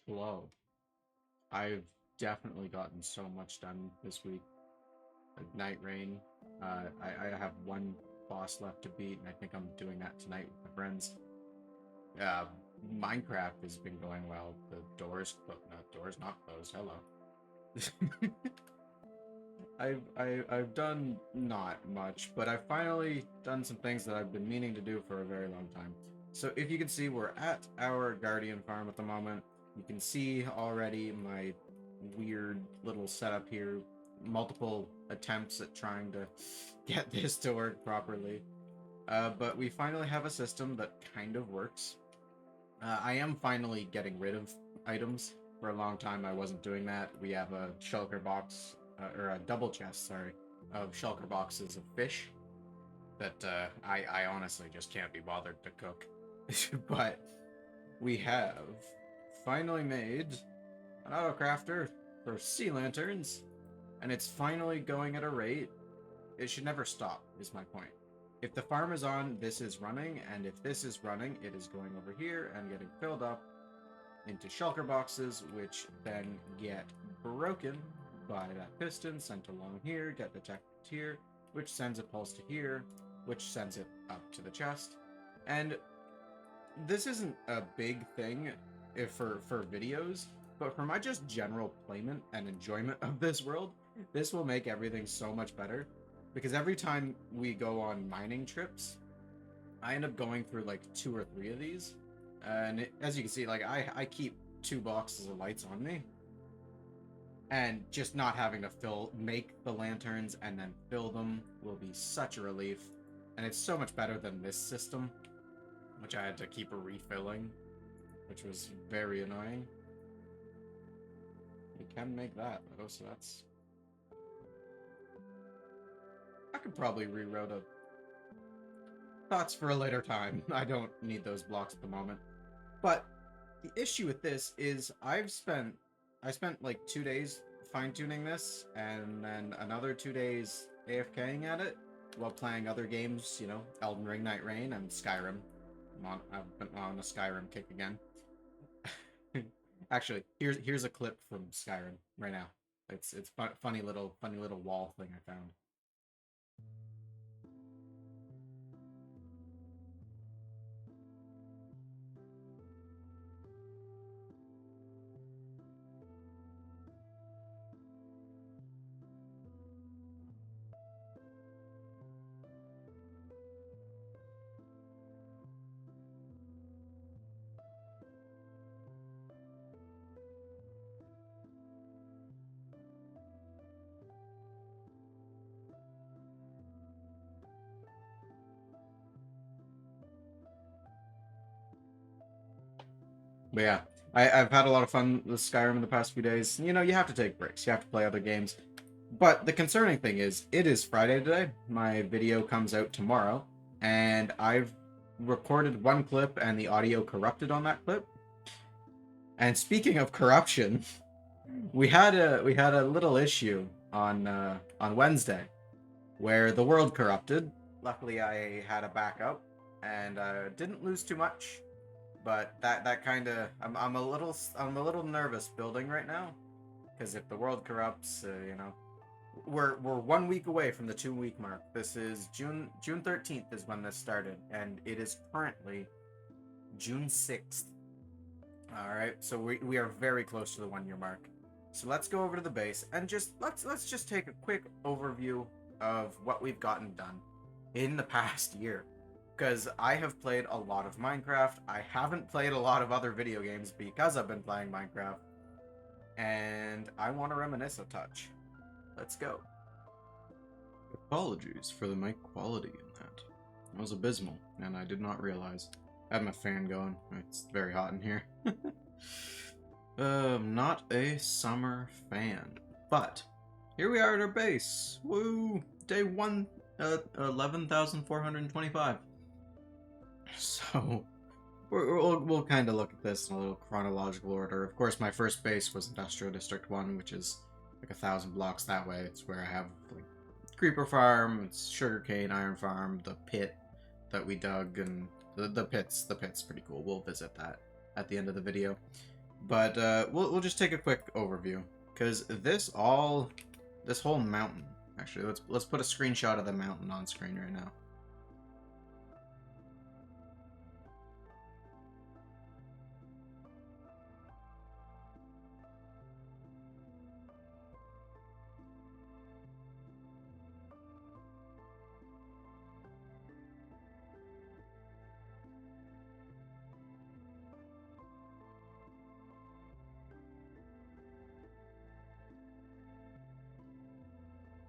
Hello. I've definitely gotten so much done this week. Like Night Rain. I have one boss left to beat, and I think I'm doing that tonight with my friends. Uh, Minecraft has been going well. The doors not closed. Hello. I've done not much, but I've finally done some things that I've been meaning to do for a very long time. So if you can see, we're at our Guardian farm at the moment. You can see already my weird little setup here. Multiple attempts at trying to get this to work properly. But we finally have a system that kind of works. I am finally getting rid of items. For a long time, I wasn't doing that. We have a shulker box, or a double chest, sorry, of shulker boxes of fish that I honestly just can't be bothered to cook. But we have finally made an auto crafter for sea lanterns, and it's finally going at a rate. It should never stop, is my point. If the farm is on, this is running, and if this is running, it is going over here and getting filled up into shulker boxes, which then get broken by that piston sent along here, get detected here, which sends a pulse to here, which sends it up to the chest. And this isn't a big thing for videos, but for my just general playment and enjoyment of this world, this will make everything so much better. Because every time we go on mining trips, I end up going through like 2 or 3 of these, and as you can see, like I keep 2 boxes of lights on me, and just not having to make the lanterns and then fill them will be such a relief, and it's so much better than this system, which I had to keep refilling, which was very annoying. You can make that though, so that's. I could probably reroute a thoughts for a later time. I don't need those blocks at the moment. But the issue with this is I spent like 2 days fine tuning this, and then another 2 days AFKing at it while playing other games. Elden Ring, Night Rain, and Skyrim. I've been on a Skyrim kick again. Actually, here's a clip from Skyrim right now. It's funny little wall thing I found. But yeah, I've had a lot of fun with Skyrim in the past few days. You have to take breaks. You have to play other games. But the concerning thing is, it is Friday today. My video comes out tomorrow, and I've recorded one clip and the audio corrupted on that clip. And speaking of corruption, we had a little issue on Wednesday where the world corrupted. Luckily, I had a backup and didn't lose too much. But that kind of I'm a little nervous building right now because if the world corrupts, we're 1 week away from the 2 week mark. This is June 13th is when this started, and it is currently June 6th. All right, so we are very close to the 1 year mark. So let's go over to the base and let's just take a quick overview of what we've gotten done in the past year. Because I have played a lot of Minecraft. I haven't played a lot of other video games because I've been playing Minecraft. And I want to reminisce a touch. Let's go. Apologies for the mic quality in that. It was abysmal, and I did not realize. I have my fan going. It's very hot in here. Not a summer fan. But, here we are at our base. Woo! Day 11,425. So, we'll kind of look at this in a little chronological order. Of course, my first base was Industrial District 1, which is like 1,000 blocks that way. It's where I have like creeper farm, it's sugarcane, iron farm, the pit that we dug, and the pit's pretty cool. We'll visit that at the end of the video. But we'll just take a quick overview, because this whole mountain. Actually, let's put a screenshot of the mountain on screen right now.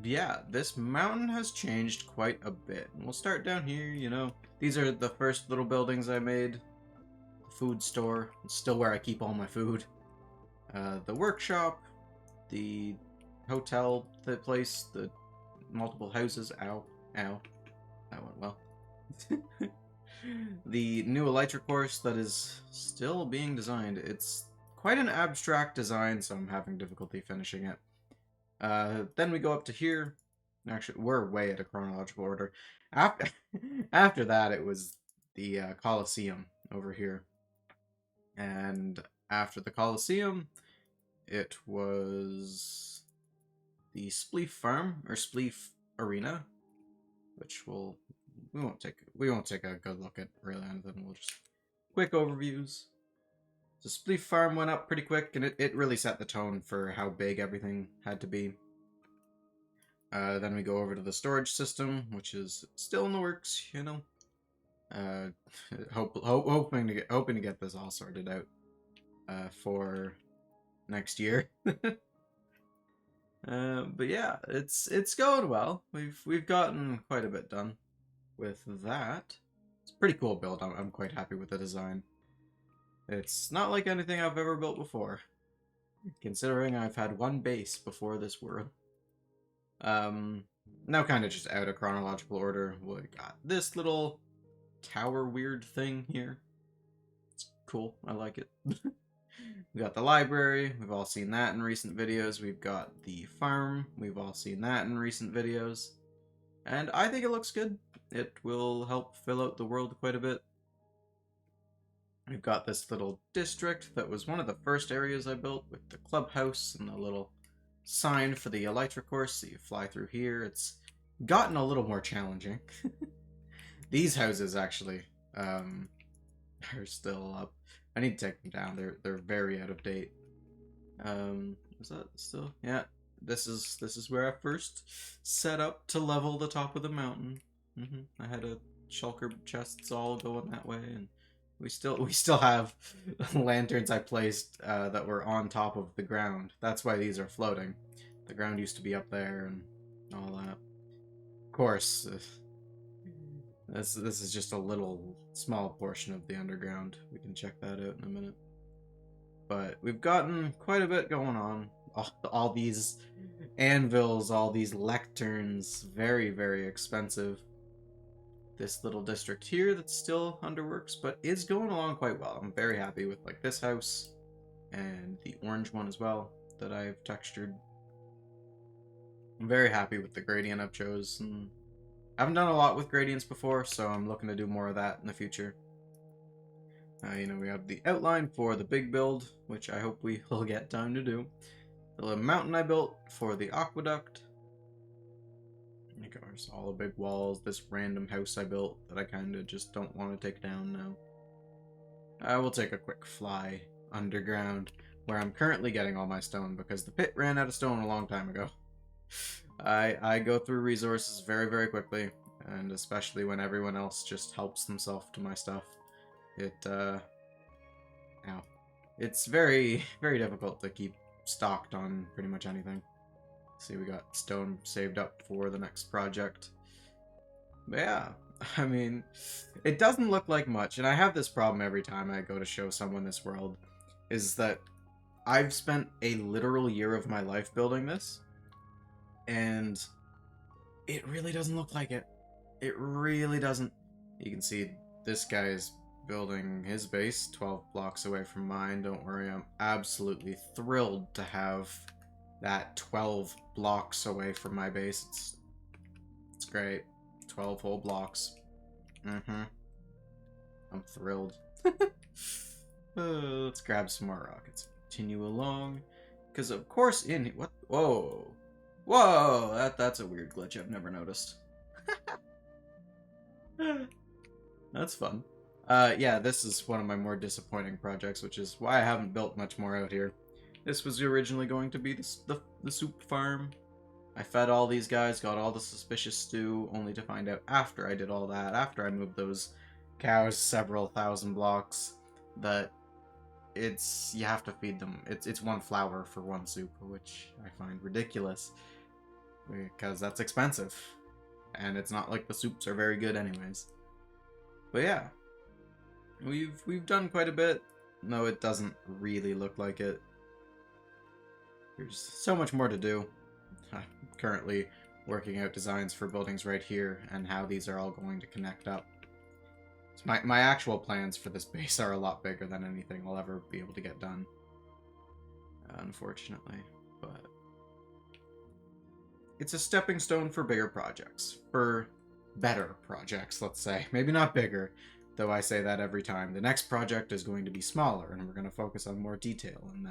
Yeah, this mountain has changed quite a bit. And we'll start down here, you know. These are the first little buildings I made. The food store, it's still where I keep all my food. The workshop, the hotel, the place, the multiple houses. Ow, ow, that went well. The new Elytra course that is still being designed. It's quite an abstract design, so I'm having difficulty finishing it. Then we go up to here. Actually, we're way at a chronological order. After, after that, it was the Colosseum over here. And after the Colosseum, it was the Spleef Farm, or Spleef Arena, which we won't take a good look at really anything. We'll just quick overviews. So Spleef Farm went up pretty quick, and it really set the tone for how big everything had to be. Then we go over to the storage system, which is still in the works, you know. Hoping to get this all sorted out for next year. But yeah, it's going well. We've gotten quite a bit done with that. It's a pretty cool build. I'm quite happy with the design. It's not like anything I've ever built before, considering I've had one base before this world. Now kind of just out of chronological order, we got this little tower weird thing here. It's cool. I like it. We got the library. We've all seen that in recent videos. We've got the farm. We've all seen that in recent videos. And I think it looks good. It will help fill out the world quite a bit. We've got this little district that was one of the first areas I built with the clubhouse and the little sign for the Elytra course. So you fly through here. It's gotten a little more challenging. These houses actually are still up. I need to take them down. They're very out of date. Is that still? Yeah. This is where I first set up to level the top of the mountain. I had a shulker chests all going that way, and we still have lanterns I placed that were on top of the ground. That's why these are floating. The ground used to be up there and all that. Of course, this is just a little small portion of the underground. We can check that out in a minute. But we've gotten quite a bit going on. All these anvils, all these lecterns, very, very expensive. This little district here that's still underworks, but is going along quite well. I'm very happy with like this house and the orange one as well that I've textured. I'm very happy with the gradient I've chosen. I haven't done a lot with gradients before, so I'm looking to do more of that in the future. You know, we have the outline for the big build, which I hope we will get time to do. The little mountain I built for the aqueduct. There's all the big walls. This random house I built that I kind of just don't want to take down now. I will take a quick fly underground, where I'm currently getting all my stone because the pit ran out of stone a long time ago. I go through resources very, very quickly, and especially when everyone else just helps themselves to my stuff. It's very, very difficult to keep stocked on pretty much anything. See, we got stone saved up for the next project. But yeah, I mean, it doesn't look like much, and I have this problem every time I go to show someone this world, is that I've spent a literal year of my life building this, and it really doesn't look like it. It really doesn't. You can see this guy's building his base 12 blocks away from mine. Don't worry, I'm absolutely thrilled to have that 12 blocks away from my base. It's great. 12 whole blocks. I'm thrilled. Let's grab some more rockets. Continue along. Because of course what? Whoa. Whoa! That's a weird glitch I've never noticed. That's fun. Yeah, this is one of my more disappointing projects, which is why I haven't built much more out here. This was originally going to be the soup farm. I fed all these guys, got all the suspicious stew, only to find out after I did all that, after I moved those cows several thousand blocks, that you have to feed them. It's one flour for one soup, which I find ridiculous, because that's expensive. And it's not like the soups are very good anyways. But yeah, we've done quite a bit. No, it doesn't really look like it. There's so much more to do. I'm currently working out designs for buildings right here and how these are all going to connect up. So my actual plans for this base are a lot bigger than anything I'll ever be able to get done. Unfortunately, but it's a stepping stone for bigger projects. For better projects, let's say. Maybe not bigger, though I say that every time. The next project is going to be smaller, and we're going to focus on more detail, and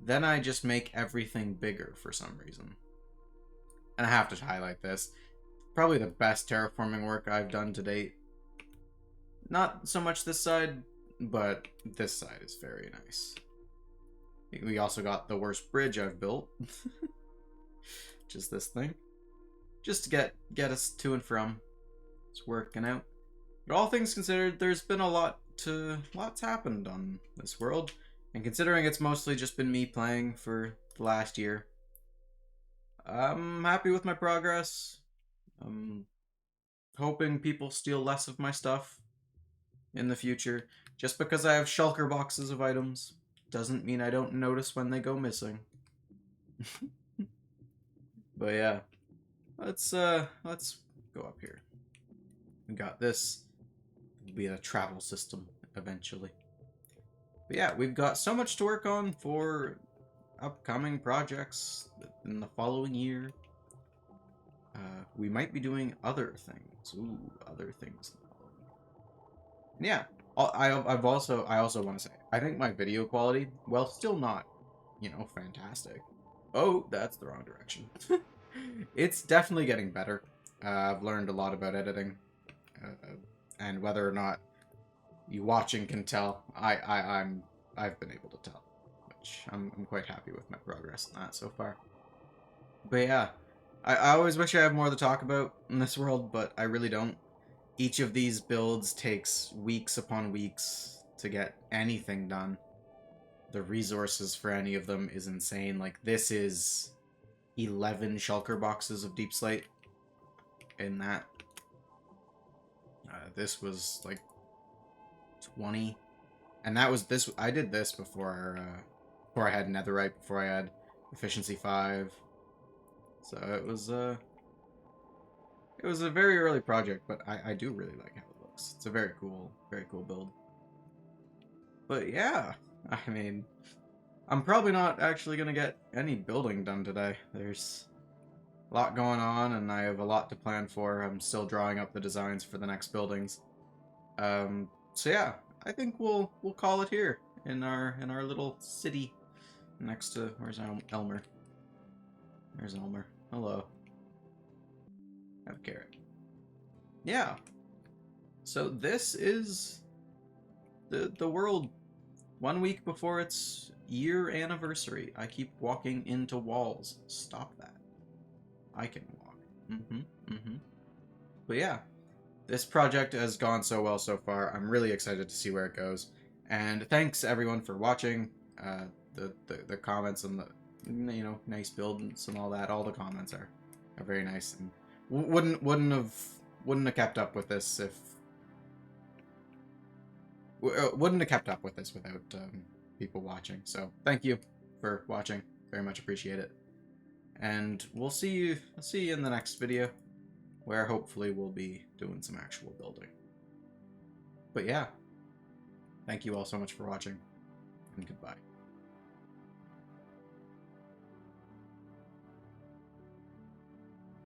then I just make everything bigger for some reason. And I have to highlight this. Probably the best terraforming work I've done to date. Not so much this side, but this side is very nice. We also got the worst bridge I've built. Which is this thing. Just to get us to and from. It's working out. But all things considered, there's been lots happened on this world. And considering it's mostly just been me playing for the last year, I'm happy with my progress. I'm hoping people steal less of my stuff in the future. Just because I have shulker boxes of items doesn't mean I don't notice when they go missing. But yeah, let's go up here. We got this. It'll be a travel system eventually. But yeah, we've got so much to work on for upcoming projects in the following year. We might be doing other things. Ooh, other things. And yeah, I also want to say, I think my video quality, well, still not, fantastic. Oh, that's the wrong direction. It's definitely getting better. I've learned a lot about editing, and whether or not you watching can tell, I've been able to tell, which I'm quite happy with my progress on that so far. But yeah, I always wish I had more to talk about in this world, but I really don't. Each of these builds takes weeks upon weeks to get anything done. The resources for any of them is insane. Like, this is 11 shulker boxes of deep slate in that. This was like 20, and that was this. I did this before I had netherite, before I had efficiency 5. So it was a very early project, but I do really like how it looks. It's a very cool build. But yeah, I mean, I'm probably not actually gonna get any building done today. There's a lot going on, and I have a lot to plan for. I'm still drawing up the designs for the next buildings. So yeah, I think we'll call it here in our little city next to, where's Elmer? There's Elmer. Hello. Have a carrot. Yeah. So this is the world 1 week before its year anniversary. I keep walking into walls. Stop that. I can walk. But yeah, this project has gone so well so far. I'm really excited to see where it goes. And thanks everyone for watching. The comments and the nice builds and all that. All the comments are very nice, and wouldn't have kept up with this if wouldn't have kept up with this without people watching. So thank you for watching. Very much appreciate it. And we'll see you in the next video, where hopefully we'll be doing some actual building. But yeah, thank you all so much for watching, and goodbye.